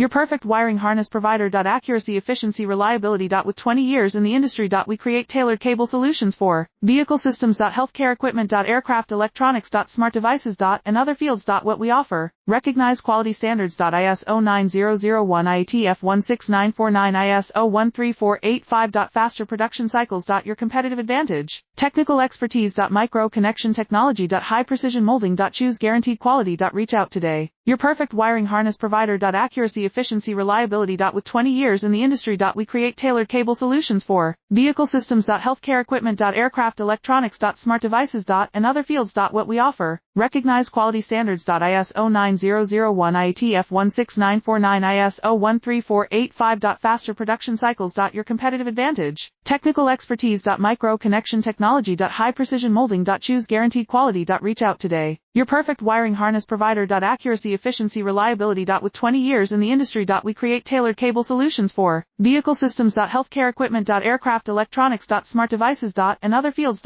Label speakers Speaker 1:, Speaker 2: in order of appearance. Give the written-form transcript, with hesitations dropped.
Speaker 1: Your perfect wiring harness provider. Accuracy, efficiency, reliability. With 20 years in the industry. We create tailored cable solutions for vehicle systems. Healthcare equipment. Aircraft electronics. Smart devices. And other fields. What we offer. Recognized quality standards. ISO 9001 IATF 16949 ISO 13485. Faster production cycles. Your competitive advantage. Technical expertise. Micro connection technology. High precision molding. Choose guaranteed quality. Reach out today. Your perfect wiring harness provider. Accuracy, efficiency, reliability. With 20 years in the industry. We create tailored cable solutions for vehicle systems. Healthcare equipment. Aircraft electronics. Smart devices. And other fields. What we offer. Recognized quality standards. ISO 9001 IATF 16949 ISO 13485. Faster production cycles. Your competitive advantage. Technical expertise. Micro connection technology. High precision molding. Choose guaranteed quality. Reach out today. Your perfect wiring harness provider. Accuracy, efficiency, reliability. With 20 years in the industry. We create tailored cable solutions for vehicle systems. Healthcare equipment. Aircraft electronics. Smart devices. And other fields.